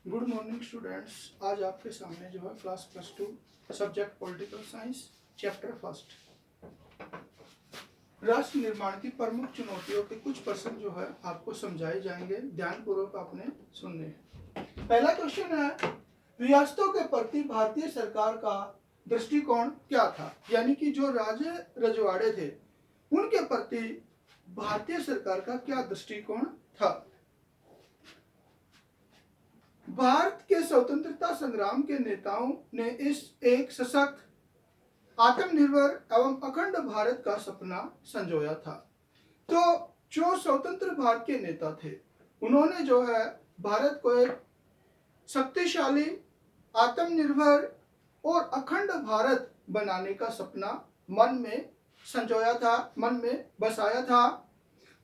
Good morning students. आज आपके सामने जो है class +2 subject political science chapter first राष्ट्र निर्माण की प्रमुख चुनौतियों के कुछ प्रश्न जो है आपको समझाए जाएंगे। ध्यानपूर्वक आपने सुनने। पहला क्वेश्चन है, रियासतों के प्रति भारतीय सरकार का दृष्टिकोण क्या था? यानी कि जो राजे रजवाड़े थे उनके प्रति भारतीय सरकार का क्या दृष्टिकोण था? भारत के स्वतंत्रता संग्राम के नेताओं ने इस एक सशक्त, आत्मनिर्भर एवं अखंड भारत का सपना संजोया था। तो जो स्वतंत्र भारत के नेता थे उन्होंने जो है भारत को एक शक्तिशाली, आत्मनिर्भर और अखंड भारत बनाने का सपना मन में संजोया था, मन में बसाया था।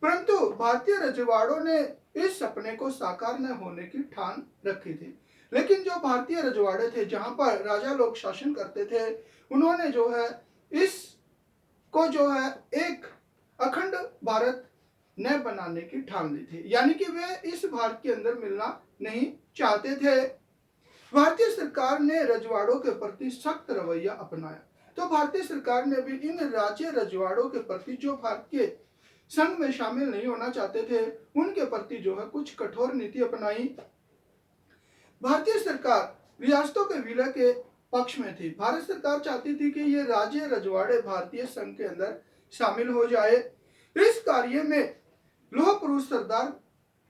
परंतु भारतीय रजवाड़ों ने इस सपने को साकार न होने की ठान रखी थी। लेकिन जो भारतीय रजवाड़े थे, जहां पर राजा लोग शासन करते थे, उन्होंने जो है इस को जो है एक अखंड भारत न बनाने की ठान ली थी। यानी कि वे इस भारत के अंदर मिलना नहीं चाहते थे। भारतीय सरकार ने रजवाड़ों के प्रति सख्त रवैया अपनाया। तो भारतीय सरकार ने भी इन राज्य रजवाड़ों के प्रति, जो भारत के संघ में शामिल नहीं होना चाहते थे, उनके प्रति जो है कुछ कठोर नीति अपनाई। भारतीय सरकार रियासतों के विलय के पक्ष में थी। भारत सरकार चाहती थी कि ये राज्य रजवाड़े भारतीय संघ के अंदर शामिल हो जाए। इस कार्य में लौह पुरुष सरदार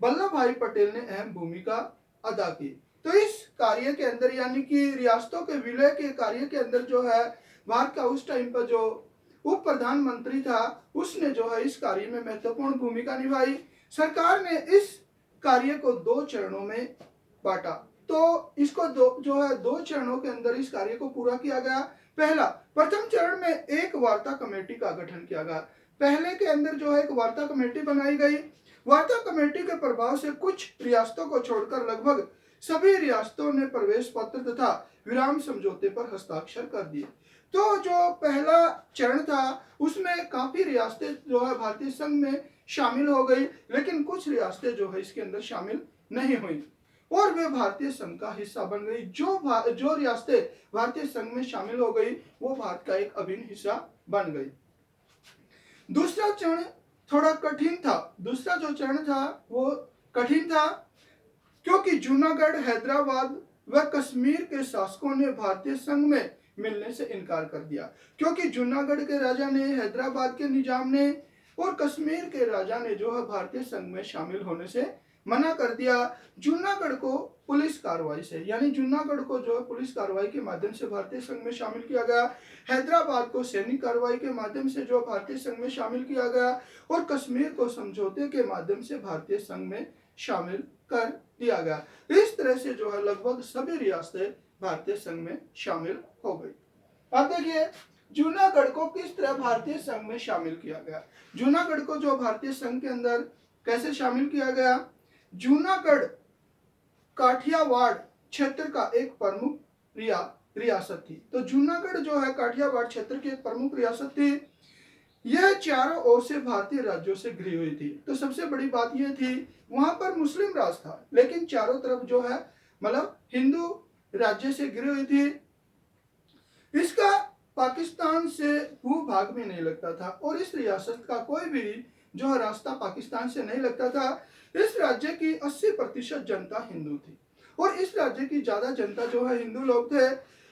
वल्लभ भाई पटेल ने अहम भूमिका अदा की। तो इस कार्य के अंदर, यानी कि रियासतों के विलय के कार्य के अंदर जो है भारत का उस टाइम पर जो उप प्रधानमंत्री था, उसने जो है इस कार्य में महत्वपूर्ण भूमिका निभाई। सरकार ने इस कार्य को 2 चरणों में बांटा। तो इसको दो चरणों के अंदर इस कार्य को पूरा किया गया। पहला, प्रथम चरण में एक वार्ता कमेटी का गठन किया गया। पहले के अंदर जो है एक वार्ता कमेटी बनाई गई। वार्ता कमेटी के प्रभाव से कुछ रियासतों को छोड़कर लगभग सभी रियासतों ने प्रवेश पत्र तथा विराम समझौते पर हस्ताक्षर कर दिए। तो जो पहला चरण था उसमें काफी रियासतें जो है भारतीय संघ में शामिल हो गई, लेकिन कुछ रियासतें जो है इसके अंदर शामिल नहीं हुई और वे भारतीय संघ का हिस्सा बन गई। जो रियासतें भारतीय संघ में शामिल हो गई वो भारत का एक अभिन्न हिस्सा बन गई। दूसरा चरण थोड़ा कठिन था। दूसरा जो चरण था वो कठिन था क्योंकि जूनागढ़, हैदराबाद व कश्मीर के शासकों ने भारतीय संघ में मिलने से इनकार कर दिया। क्योंकि जूनागढ़ के राजा ने, हैदराबाद के निजाम ने और कश्मीर के राजा ने जो है भारतीय संघ में शामिल होने से मना कर दिया। जूनागढ़ को पुलिस कार्रवाई से, यानी जूनागढ़ को जो है पुलिस कार्रवाई के माध्यम से भारतीय संघ में शामिल किया गया। हैदराबाद को सैनिक कार्रवाई के माध्यम से जो भारतीय संघ में शामिल किया गया और कश्मीर को समझौते के माध्यम से भारतीय संघ में शामिल कर दिया गया। इस तरह से जो है लगभग सभी रियासतें भारतीय संघ में शामिल हो गई। अब देखिए जूनागढ़ को किस तरह भारतीय संघ में शामिल किया गया। जूनागढ़ को जो भारतीय संघ के अंदर कैसे शामिल किया गया? जूनागढ़ काठियावाड़ क्षेत्र का एक प्रमुख रियासत थी। तो जूनागढ़ जो है काठियावाड़ क्षेत्र की एक प्रमुख रियासत थी। यह चारों ओर से भारतीय राज्यों से घिरी हुई थी। तो सबसे बड़ी बात यह थी, वहां पर मुस्लिम राज था लेकिन चारों तरफ जो है मतलब हिंदू राज्य से घिरी हुई थी। इसका पाकिस्तान से भूभाग में नहीं लगता था और इस रियासत का कोई भी जो है रास्ता पाकिस्तान से नहीं लगता था। इस राज्य की 80% जनता हिंदू थी और इस राज्य की ज्यादा जनता जो है हिंदू लोग थे।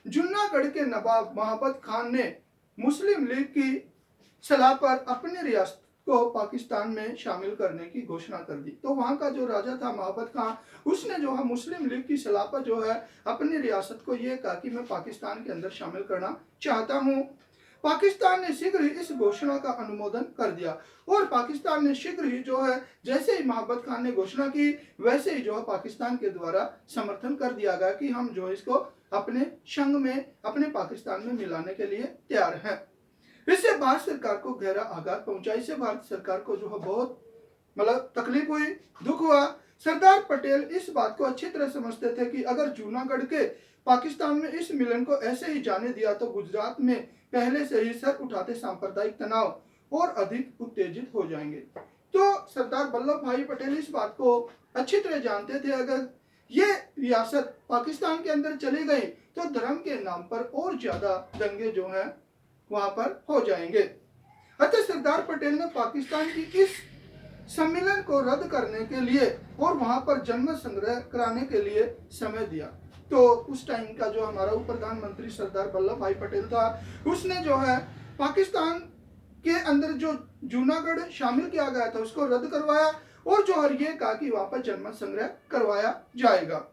जूनागढ़ के नवाब महाबत खान ने मुस्लिम लीग की सलाह पर अपनी रियासत को पाकिस्तान में शामिल करने की घोषणा कर दी। तो वहां का जो राजा था महाबत खान, उसने जो है मुस्लिम लीग की सलाह पर जो है अपनी रियासत को यह कहा कि मैं पाकिस्तान के अंदर शामिल करना चाहता हूं। पाकिस्तान ने शीघ्र ही इस घोषणा का अनुमोदन कर दिया और पाकिस्तान ने शीघ्र ही जो है, जैसे ही महाबत खान ने घोषणा की वैसे ही जो है पाकिस्तान के द्वारा समर्थन कर दिया गया कि हम जो इसको अपने संघ में, अपने पाकिस्तान में मिलाने के लिए तैयार हैं। इससे भारत सरकार को गहरा आघात पहुंचा। इससे भारत सरकार को जो है बहुत मतलब तकलीफ हुई, दुख हुआ। सरदार पटेल इस बात को अच्छी तरह समझते थे कि अगर जूनागढ़ के पाकिस्तान में इस मिलन को ऐसे ही जाने दिया तो गुजरात में पहले से ही सर उठाते सांप्रदायिक तनाव और अधिक उत्तेजित हो जाएंगे। तो सरदार वल्लभ भाई पटेल इस बात को अच्छी तरह जानते थे, अगर ये रियासत पाकिस्तान के अंदर चली गई तो धर्म के नाम पर और ज्यादा दंगे जो है वहां पर हो जाएंगे। अतः सरदार पटेल ने पाकिस्तान की इस सम्मेलन को रद्द करने के लिए और वहां पर जनमत संग्रह कराने के लिए समय दिया। तो उस टाइम का जो हमारा उप प्रधानमंत्री सरदार वल्लभ भाई पटेल था, उसने जो है पाकिस्तान के अंदर जो जूनागढ़ शामिल किया गया था उसको रद्द करवाया और जो है ये कहा कि वहां पर जनमत संग्रह करवाया जाएगा।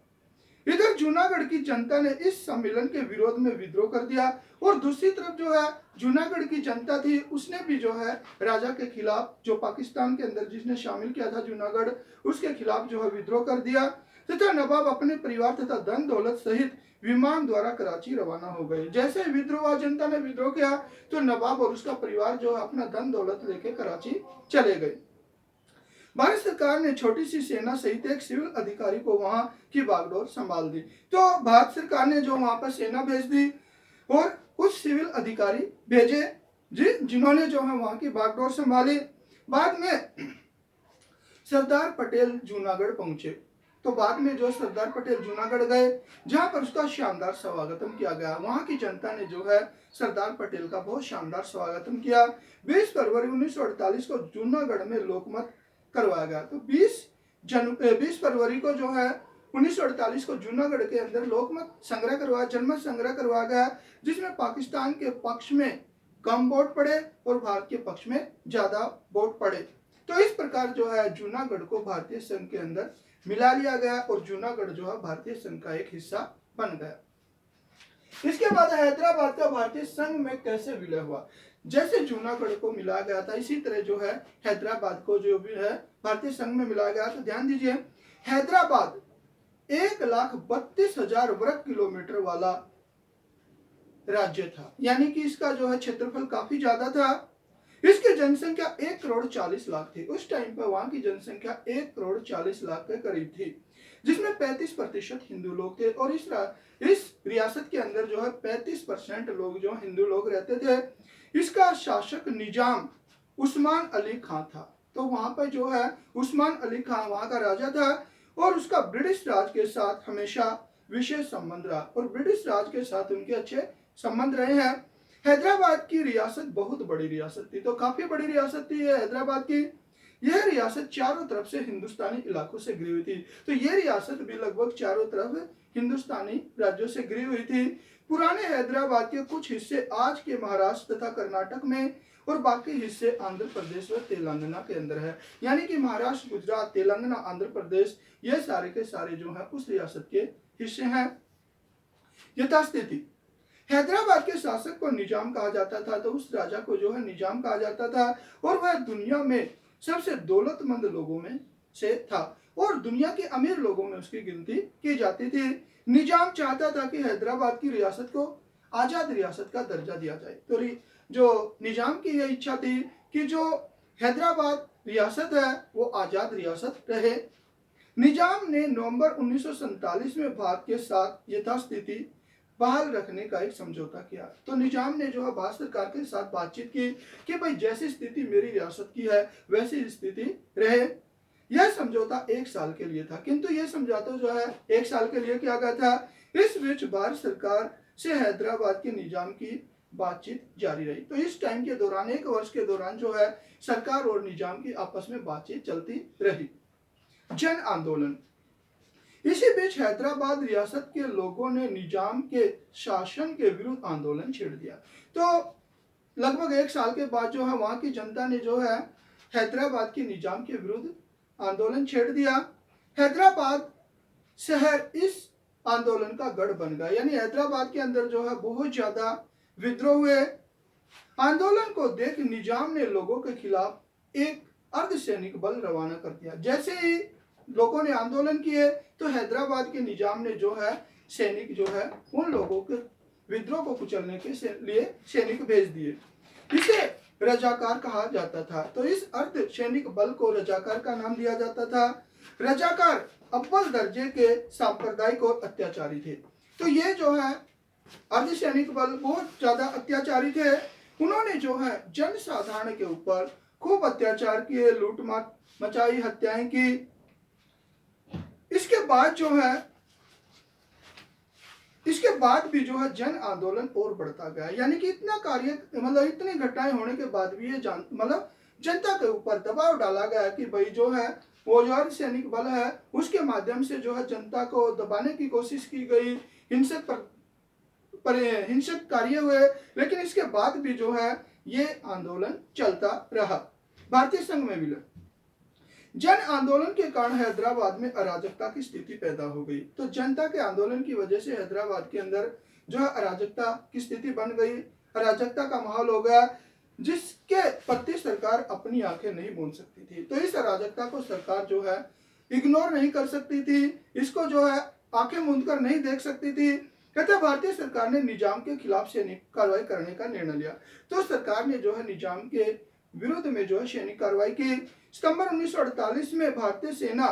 इधर जूनागढ़ की जनता ने इस सम्मेलन के विरोध में विद्रोह कर दिया और दूसरी तरफ जो है जूनागढ़ की जनता थी उसने भी जो है राजा के खिलाफ, जो पाकिस्तान के अंदर जिसने शामिल किया था जूनागढ़, उसके खिलाफ जो है विद्रोह कर दिया तथा नवाब अपने परिवार तथा धन दौलत सहित विमान द्वारा कराची रवाना हो गए। जैसे विद्रोह जनता ने विद्रोह किया तो नवाब और उसका परिवार जो है अपना धन दौलत लेके कराची चले गए। भारत सरकार ने छोटी सी सेना सहित एक सिविल अधिकारी को वहां की बागडोर संभाल दी। तो भारत सरकार ने जो वहां पर सेना भेज दी और कुछ सिविल अधिकारी भेजे जिन्होंने जो है वहां की बागडोर संभाली। बाद में सरदार पटेल जूनागढ़ पहुंचे। तो बाद में जो सरदार पटेल जूनागढ़ गए जहां पर उसका शानदार स्वागतम किया गया। वहां की जनता ने जो है सरदार पटेल का बहुत शानदार स्वागतम किया। 20 फरवरी 1948 को जूनागढ़ में लोकमत करवाया गया। तो 20 फरवरी को जो है 1948 को जूनागढ़ के अंदर लोकमत संग्रह करवाया, जनमत संग्रह करवाया गया, जिसमें पाकिस्तान के पक्ष में कम वोट पड़े और भारत के पक्ष में ज्यादा वोट पड़े। तो इस प्रकार जो है जूनागढ़ को भारतीय संघ के अंदर मिला लिया गया और जूनागढ़ जो है भारतीय संघ का एक हिस्सा बन गया। इसके बाद हैदराबाद का भारतीय संघ में कैसे विलय हुआ। जैसे जूनागढ़ को मिला गया था इसी तरह जो है हैदराबाद को जो भी है भारतीय संघ में मिलाया गया। तो ध्यान दीजिए, हैदराबाद 1,32,000 वर्ग किलोमीटर वाला राज्य था, यानी कि इसका जो है क्षेत्रफल काफी ज्यादा था। इसकी जनसंख्या 1,40,00,000 थी। उस टाइम पर वहां की जनसंख्या 1,40,00,000 के करीब थी, जिसमें 35% हिंदू लोग थे और इस रियासत के अंदर जो है 35% लोग जो हिंदू लोग रहते थे। इसका शासक निजाम उस्मान अली खां था। तो वहां पर जो है उस्मान अली खां वहां का राजा था और उसका ब्रिटिश राज के साथ हमेशा विशेष संबंध रहा और ब्रिटिश राज के साथ उनके अच्छे संबंध रहे हैं। हैदराबाद की रियासत बहुत बड़ी रियासत थी। तो काफी बड़ी रियासत थी ये हैदराबाद की। यह रियासत चारों तरफ से हिंदुस्तानी इलाकों से घिरी हुई थी। तो यह रियासत भी लगभग चारों तरफ हिंदुस्तानी राज्यों से घिरी हुई थी। पुराने हैदराबाद के कुछ हिस्से आज के महाराष्ट्र तथा कर्नाटक में और बाकी हिस्से आंध्र प्रदेश व तेलंगाना के अंदर है। यानी कि महाराष्ट्र, गुजरात, तेलंगाना, आंध्र प्रदेश ये सारे के सारे जो है उस रियासत के हिस्से हैं। यथास्थिति हैदराबाद के शासक को निजाम कहा जाता था। तो उस राजा को जो है निजाम कहा जाता था और वह दुनिया में सबसे दौलतमंद लोगों में से था और दुनिया के अमीर लोगों में उसकी गिनती की जाती थी। निजाम चाहता था कि हैदराबाद की रियासत को आजाद रियासत का दर्जा दिया जाए। तो जो निजाम की यह इच्छा थी कि जो हैदराबाद रियासत है वो आजाद रियासत रहे। निजाम ने नवंबर 1947 में भारत के साथ यथास्थिति बहाल रखने का एक समझौता किया। तो निजाम ने जो है भारत सरकार के साथ बातचीत की कि भाई जैसी स्थिति मेरी रियासत की है वैसी स्थिति रहे। यह समझौता 1 साल के लिए था, किंतु यह समझौता जो है 1 साल के लिए किया गया था। इस बीच भारत सरकार से हैदराबाद के निजाम की बातचीत जारी रही। तो इस टाइम के दौरान 1 वर्ष के दौरान जो है सरकार और निजाम की आपस में बातचीत चलती रही। जन आंदोलन। इसी बीच हैदराबाद रियासत के लोगों ने निजाम के शासन के विरुद्ध आंदोलन छेड़ दिया। तो लगभग 1 साल के बाद जो है वहां की जनता ने जो है हैदराबाद के निजाम के विरुद्ध आंदोलन छेड़ दिया। हैदराबाद शहर इस आंदोलन का गढ़ बन गया, यानी हैदराबाद के अंदर जो है बहुत ज्यादा विद्रोह हुए। आंदोलन को देख निजाम ने लोगों के खिलाफ एक अर्धसैनिक बल रवाना कर दिया। जैसे ही लोगों ने आंदोलन किए तो हैदराबाद के निजाम ने जो है सैनिक जो है उन लोगों के विद्रोह को कुचलने के लिए सैनिक भेज दिए। इसे रजाकार कहा जाता था। तो इस अर्ध सैनिक बल को रजाकार का नाम दिया जाता था। रजाकार अव्वल दर्जे के सांप्रदायिक और अत्याचारी थे। तो ये जो है अर्धसैनिक बल बहुत ज्यादा अत्याचारी थे। उन्होंने जो है जनसाधारण के ऊपर खूब अत्याचार किए, लूटमार मचाई, हत्याएं की। इसके बाद जो है इसके बाद भी जो है जन आंदोलन और बढ़ता गया, यानी कि इतना कार्य मतलब इतनी घटनाएं होने के बाद भी ये मतलब जनता के ऊपर दबाव डाला गया कि भाई जो है वो जो अर्धसैनिक बल है उसके माध्यम से जो है जनता को दबाने की कोशिश की गई, हिंसक हिंसक कार्य हुए, लेकिन इसके बाद भी जो है ये आंदोलन चलता रहा। भारतीय संघ में विलय, जन आंदोलन के कारण हैदराबाद में अराजकता की स्थिति पैदा हो गई। तो जनता के आंदोलन की वजह से हैदराबाद के अंदर जो है अराजकता की स्थिति बन गई, अराजकता का माहौल हो गया, जिसके प्रति सरकार अपनी आंखें नहीं मूंद सकती थी। तो इस अराजकता को सरकार जो है इग्नोर नहीं कर सकती थी, इसको जो है आंखें मूंद कर नहीं देख सकती थी। कहते भारतीय सरकार ने निजाम के खिलाफ सैनिक कार्रवाई करने का निर्णय लिया। तो सरकार ने जो है निजाम के विरुद्ध में जो है सैनिक कार्रवाई की। सितंबर 1948 में भारतीय सेना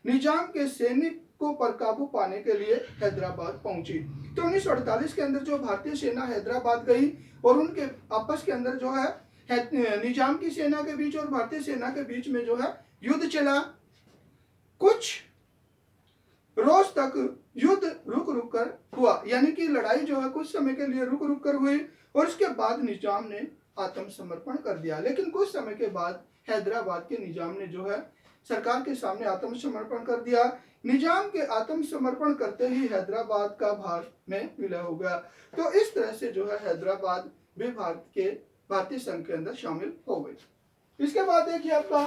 निजाम के सैनिकों पर काबू पाने के लिए हैदराबाद पहुंची। तो 1948 के अंदर जो भारतीय सेना हैदराबाद गई और उनके आपस के अंदर जो है निजाम की सेना के बीच और भारतीय सेना के बीच में जो है युद्ध चला। कुछ रोज तक युद्ध रुक रुक कर हुआ, यानी कि लड़ाई जो है कुछ समय के लिए रुक रुक कर हुई और उसके बाद निजाम ने आत्मसमर्पण कर दिया। लेकिन कुछ समय के बाद हैदराबाद के निजाम ने जो है सरकार के सामने आत्मसमर्पण कर दिया। निजाम के आत्मसमर्पण करते ही हैदराबाद का भारत में विलय हो गया। तो इस तरह से जो है हैदराबाद भी भारतीय संघ के अंदर शामिल हो गई। इसके बाद देखिए आपका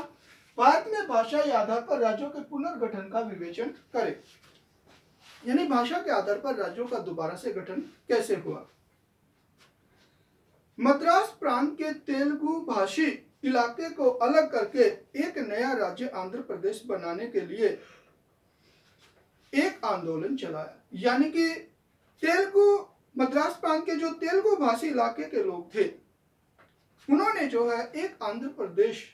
भारत में भाषाई आधार पर राज्यों के पुनर्गठन का विवेचन करें, यानी भाषा के आधार पर राज्यों का दोबारा से गठन कैसे हुआ। मद्रास प्रांत के तेलुगु भाषी इलाके को अलग करके एक नया राज्य आंध्र प्रदेश बनाने के लिए एक आंदोलन चलाया, यानी कि मद्रास प्रांत के जो तेलुगु भाषी इलाके के लोग थे उन्होंने जो है एक आंध्र प्रदेश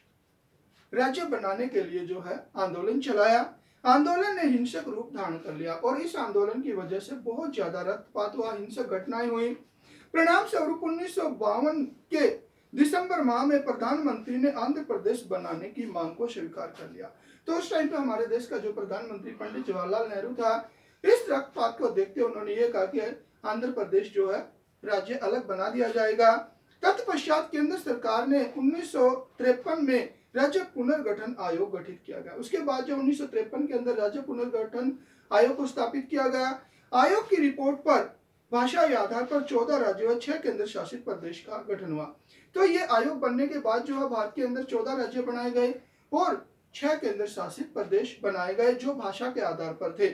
राज्य बनाने के लिए जो है आंदोलन चलाया। आंदोलन ने हिंसक रूप धारण कर लिया और इस आंदोलन की वजह से बहुत ज्यादा रक्तपात हुआ, हिंसक घटनाएं हुई। परिणाम स्वरूप 1952 के दिसंबर माह में प्रधानमंत्री ने आंध्र प्रदेश बनाने की मांग को स्वीकार कर लिया। तो उस टाइम पे हमारे देश का जो प्रधानमंत्री पंडित जवाहरलाल नेहरू था, इस रक्तपात को देखते उन्होंने ये कहा कि आंध्र प्रदेश जो है राज्य अलग बना दिया जाएगा। तत्पश्चात केंद्र सरकार ने 1953 में राज्य पुनर्गठन आयोग गठित किया गया। उसके बाद जो 1953 के अंदर राज्य पुनर्गठन आयोग को स्थापित किया गया। आयोग की रिपोर्ट पर भाषाई आधार पर 14 राज्यों और 6 केंद्र शासित प्रदेश का गठन हुआ। तो ये आयोग बनने के बाद जो है भारत के अंदर 14 राज्य बनाए गए और 6 केंद्र शासित प्रदेश बनाए गए जो भाषा के आधार पर थे।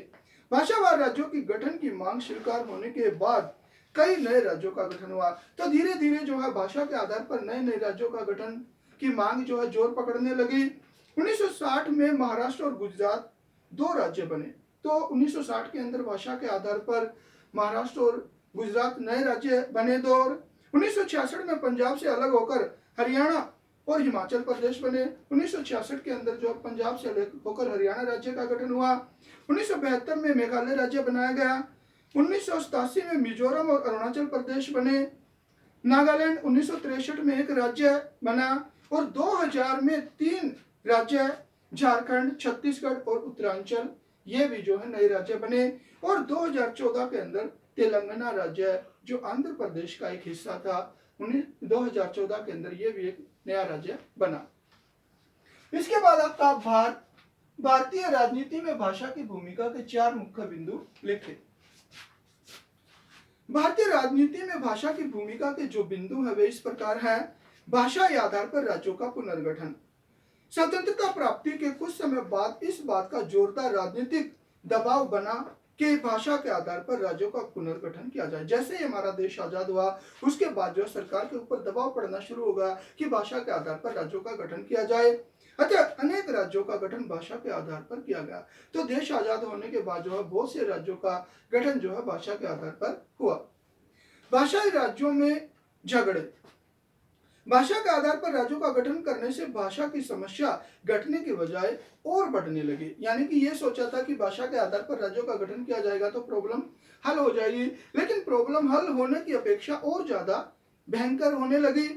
भाषावार राज्यों की गठन की मांग स्वीकार होने के बाद कई नए राज्यों का गठन हुआ। तो धीरे धीरे जो है भाषा के आधार पर नए नए राज्यों का गठन की मांग जो है जोर पकड़ने लगी। 1960 में महाराष्ट्र और गुजरात 2 राज्य बने। तो 1960 के अंदर भाषा के आधार पर महाराष्ट्र और गुजरात नए राज्य बने। 1966 में पंजाब से अलग होकर हरियाणा और हिमाचल प्रदेश बने। 1966 के अंदर जो पंजाब से अलग होकर हरियाणा राज्य का गठन हुआ। 1972 में मेघालय राज्य बनाया गया। 1987 में मिजोरम और अरुणाचल प्रदेश बने। नागालैंड 1963 में एक राज्य बना और 2000 में 3 राज्य झारखंड, छत्तीसगढ़ और उत्तरांचल ये भी जो है नए राज्य बने। और 2014 के अंदर तेलंगाना राज्य जो आंध्र प्रदेश का एक हिस्सा था 2014 के अंदर ये भी एक नया राज्य बना। इसके बाद आपका भारतीय राजनीति में भाषा की भूमिका के 4 मुख्य बिंदु लिखे। भारतीय राजनीति में भाषा की भूमिका के जो बिंदु है वे इस प्रकार है। भाषा के आधार पर राज्यों का पुनर्गठन। स्वतंत्रता प्राप्ति के कुछ समय बाद इस बात का जोरदार राजनीतिक दबाव बना कि भाषा के आधार पर राज्यों का पुनर्गठन किया जाए। जैसे ही हमारा देश आजाद हुआ उसके बाद जो सरकार के ऊपर दबाव पड़ना शुरू होगा कि भाषा के आधार पर राज्यों का गठन किया जाए। अतः अनेक राज्यों का गठन भाषा के आधार पर किया गया। तो देश आजाद होने के बाद जो है बहुत से राज्यों का गठन जो है भाषा के आधार पर हुआ। भाषाई राज्यों में झगड़े। भाषा के आधार पर राज्यों का गठन करने से भाषा की समस्या घटने के बजाय और बढ़ने लगी। यानी कि ये सोचा था कि भाषा के आधार पर राज्यों का गठन किया जाएगा तो प्रॉब्लम हल हो जाएगी, लेकिन प्रॉब्लम हल होने की अपेक्षा और ज्यादा भयंकर होने लगी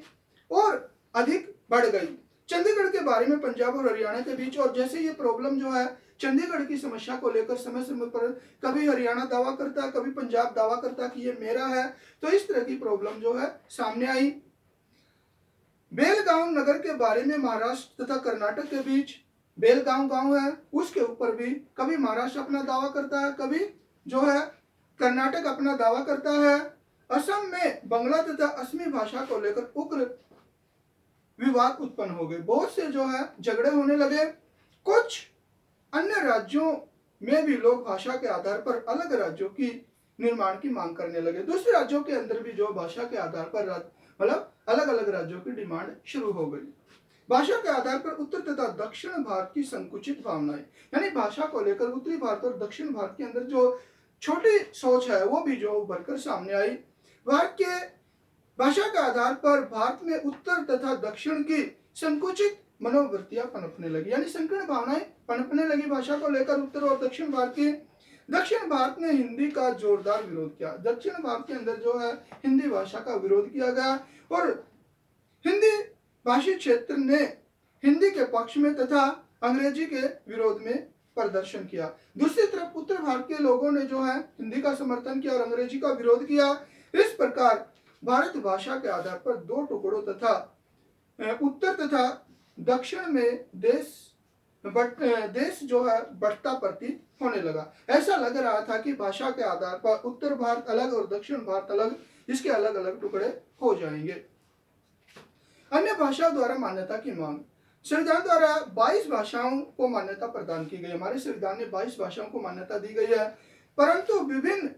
और अधिक बढ़ गई। चंडीगढ़ के बारे में पंजाब और हरियाणा के बीच, और जैसे ये प्रॉब्लम जो है चंडीगढ़ की समस्या को लेकर समय समय पर कभी हरियाणा दावा करता है, कभी पंजाब दावा करता है कि ये मेरा है। तो इस तरह की प्रॉब्लम जो है सामने आई। बेलगांव नगर के बारे में महाराष्ट्र तथा कर्नाटक के बीच बेलगांव गांव है, उसके ऊपर भी कभी महाराष्ट्र अपना दावा करता है, कभी जो है कर्नाटक अपना दावा करता है। असम में बंगला तथा असमी भाषा को लेकर उग्र विवाद उत्पन्न हो गए, बहुत से जो है झगड़े होने लगे। कुछ अन्य राज्यों में भी लोग भाषा के आधार पर अलग राज्यों की निर्माण की मांग करने लगे। दूसरे राज्यों के अंदर भी जो भाषा के आधार पर मतलब अलग अलग राज्यों की डिमांड शुरू हो गई। भाषा के आधार पर उत्तर तथा दक्षिण भारत की संकुचित भावनाएं, यानी भाषा को लेकर उत्तरी भारत और दक्षिण भारत के अंदर जो छोटी सोच है वो भी जो उभरकर सामने आई। भारत के भाषा के आधार पर भारत में उत्तर तथा दक्षिण की संकुचित मनोवृत्तियां पनपने लगी, यानी संकीर्ण भावनाएं पनपने लगी भाषा को लेकर उत्तर और दक्षिण भारत की। दक्षिण भारत ने हिंदी का जोरदार विरोध किया। दक्षिण भारत के अंदर जो है हिंदी भाषा का विरोध किया गया और हिंदी भाषी क्षेत्र ने हिंदी के पक्ष में तथा अंग्रेजी के विरोध में प्रदर्शन किया। दूसरी तरफ उत्तर भारत के लोगों ने जो है हिंदी का समर्थन किया और अंग्रेजी का विरोध किया। इस प्रकार भारत भाषा के आधार पर दो टुकड़ों तथा उत्तर तथा दक्षिण में देश जो है बढ़ता प्रतीत होने लगा। ऐसा लग रहा था कि भाषा के आधार पर उत्तर भारत अलग और दक्षिण भारत अलग, इसके अलग अलग टुकड़े हो जाएंगे। अन्य भाषा द्वारा मान्यता की मांग। संविधान द्वारा 22 भाषाओं को मान्यता प्रदान की गई। हमारे संविधान में 22 भाषाओं को मान्यता दी गई है, परंतु विभिन्न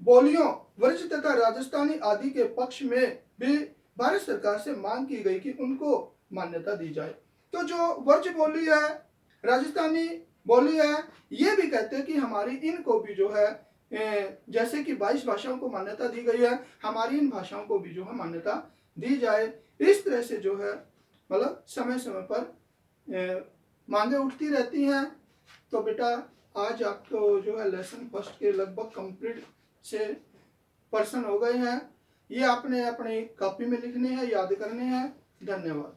बोलियों वर्ज तथा राजस्थानी आदि के पक्ष में भी भारत सरकार से मांग की गई कि उनको मान्यता दी जाए। तो जो वर्ज बोली है, राजस्थानी बोली है, ये भी कहते हैं कि हमारी इनको भी जो है जैसे कि 22 भाषाओं को मान्यता दी गई है, हमारी इन भाषाओं को भी जो है मान्यता दी जाए। इस तरह से जो है मतलब समय समय पर मांगे उठती रहती हैं। तो बेटा आज आपको जो है लेसन फर्स्ट के लगभग कंप्लीट से पर्सन हो गए हैं। ये आपने अपनी कॉपी में लिखने हैं, याद करने हैं। धन्यवाद।